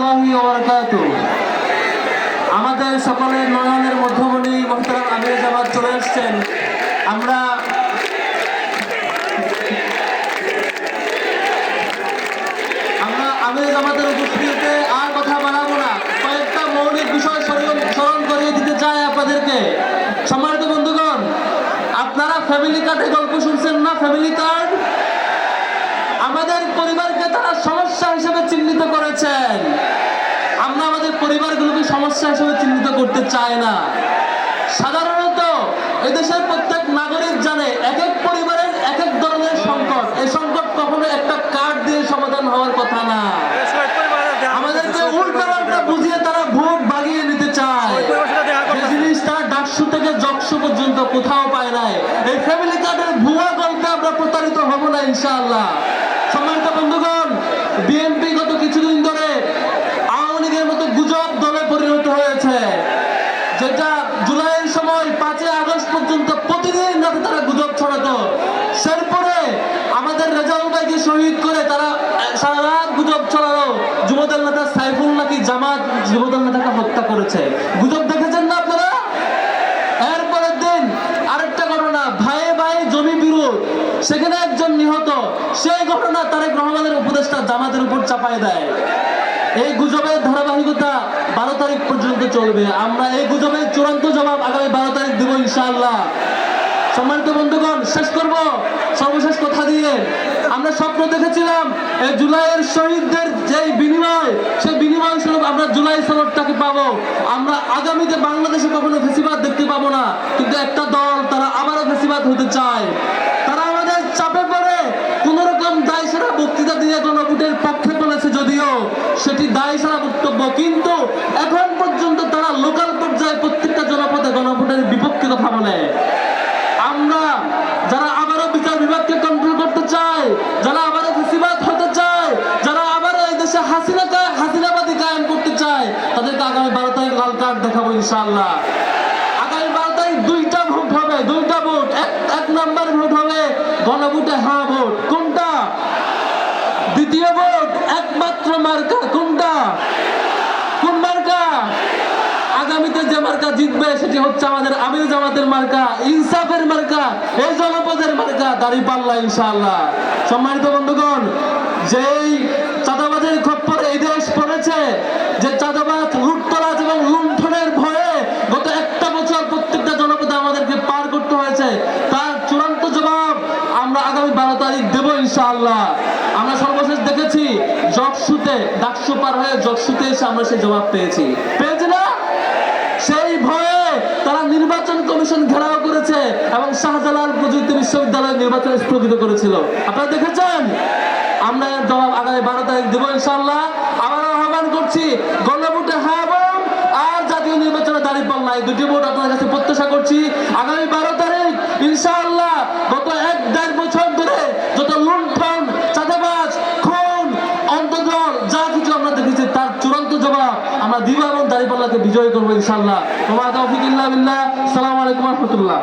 রাহমাতুল্লাহি ওয়া বারাকাতুহু। আমাদের সকলের নয়নের মধ্যমণি মুহতারাম আমির জামাত চলে এসেছেন। আমরা আমির জামাতের উপস্থিতিতে আর কথা বাড়াবো না, কয়েকটা মৌলিক বিষয় স্মরণ করিয়ে দিতে চাই আপনাদেরকে। সম্মানিত বন্ধুগণ, আপনারা ফ্যামিলি কার্ডের গল্প শুনছেন না? ফ্যামিলি কার্ড আমাদের পরিবারকে তারা সমস্যা হিসেবে চিহ্নিত করেছেন। আমরা আমাদের পরিবারগুলোকে সমস্যা হিসেবে চিহ্নিত করতে চাই না। সাধারণত এদেশের প্রত্যেক নাগরিক জানে এক এক পরিবারের এক এক ধরনের সংকট। এই সংকট কখনো একটা কার্ড দিয়ে সমাধান হওয়ার কথা না। আমাদেরকে উল্টাপাল্টা বুঝিয়ে তারা ভোট বাগিয়ে নিতে চায়। এই জিনিস তারা ডাকসু থেকে জকসু পর্যন্ত কোথাও পায় নাই। এই ফ্যামিলি কার্ডের ভুয়া গল্পে আমরা প্রতারিত হব না ইনশাআল্লাহ। সম্মানিত বন্ধুগণ, বিএনপি গত কিছুদিন ধরে আওয়ামী লীগের মতো গুজব দলে পরিণত হয়েছে, যেটা জুলাইয়ের সময় 5 আগস্ট পর্যন্ত প্রতিদিন রাতে তারা গুজব ছড়াতো। সেরপরে আমাদের রেজাউল ভাইকে শহীদ করে তারা সারা রাত গুজব ছড়ালো যুবদল নেতা সাইফুল নাকি জামাত যুবদল নেতাকে হত্যা করেছে। গুজব দেখেছেন না আপনারা? এরপরের দিন আরেকটা ঘটনা, ভাইয়ে ভাই জমি বিরোধ, সেখানে একজন নিহত। সেই ঘটনা তারেক রহমানের উপদেষ্টা জামাতের উপর চাপায় দেয়। এই গুজবের ধারাবাহিকতা 12 তারিখ পর্যন্ত চলবে। আমরা এই গুজবের চূড়ান্ত জবাব আগামী 12 তারিখ দেব ইনশাআল্লাহ। সম্মানিত বন্ধুগণ, শেষ করব সর্বশেষ কথা দিয়ে। আমরা স্বপ্ন দেখেছিলাম এই জুলাইয়ের শহীদদের যে বিনিময়, সেই বিনিময় স্বরূপ আমরা জুলাই সনদটাকে পাবো। আমরা আগামীতে বাংলাদেশে কখনো ফেসিবাদ দেখতে পাবো না। কিন্তু একটা দল তারা আবারও ফেসিবাদ হতে চায়। তারা আমাদের চাপে পড়ে কোন রকম দায়সারা বক্তৃতা দিয়ে গণভোটের পক্ষে বলেছে, যদিও সেটি দায়সারা বক্তব্য, কিন্তু এখন পর্যন্ত তারা লোকাল পর্যায়ে প্রত্যেকটা জনপদে গণভোটের বিপক্ষে কথা বলে। আমরা যারা আবারও বিচার বিভাগকে কন্ট্রোল করতে চায়, যারা আবারও ফেসিবাদ হতে চায়, যারা আবারও এই দেশে হাসিনাবাদী কায়েম করতে চায়, তাদেরকে আগামী 12 তারিখ লাল কার্ড দেখাবো ইনশাআল্লাহ। আগামী 12 তারিখ 2টা ভোট হবে, 2টা ভোট। এক নাম্বার ভোট হবে গণভোটে হ্যাঁ ভোট। কোনটা? দ্বিতীয় ভোট একমাত্র মার্কা। কোনটা? কোন মার্কা? আগামীতে যে মার্কা জিতবে সেটি হচ্ছে আমাদের আমির জামাতের মার্কা, ইনসাফের মার্কা, এই জনপদের মার্কা, দাঁড়িপাল্লা ইনশাআল্লাহ। সম্মানিত বন্ধুগণ, যেই চাঁদাবাজের খপ্পরে এই দেশ পড়েছে, যে চাঁদাবাজ লুটতরাজ এবং লুণ্ঠনের ভয়ে গত একটা বছর প্রত্যেকটা জনপদে আমাদেরকে পার করতে হয়েছে, তার চূড়ান্ত জবাব আমরা আগামী 12 তারিখ দেব ইনশাআল্লাহ। আমরা সর্বশেষ দেখেছি জকসুতে, ডাকসু পার হয়ে জকসুতে এসে আমরা সেই জবাব পেয়েছি না? সেই ভয়ে তারা নির্বাচন কমিশন ঘেরাও করেছে এবং শাহজালাল প্রযুক্তি বিশ্ববিদ্যালয়ের নির্বাচন স্থগিত করেছিল। আপনারা দেখেছেন? আমরা এর জবাব আগামী 12 তারিখ দেব ইনশাআল্লাহ। আবারও আহ্বান করছি, গণভোটে হ্যাঁ ভোট আর জাতীয় নির্বাচনে দাঁড়িপাল্লা, এই দুটি ভোট আপনার কাছে প্রত্যাশা করছি। আগামী 12 তারিখ ইনশাআল্লাহ গত 1-1.5 বছর ধরে যত লুণ্ঠন, চাঁদাবাজ, খুন, অন্তর্জল যা কিছু আমরা দেখেছি, তার চূড়ান্ত জবাব আমরা দিব এবং দাঁড়িপাল্লাকে বিজয় করবো ইনশাআল্লাহ। ওয়া মা তাওফিক ইল্লা বিল্লাহ। আসসালামু আলাইকুম ওয়া রাহমাতুল্লাহ।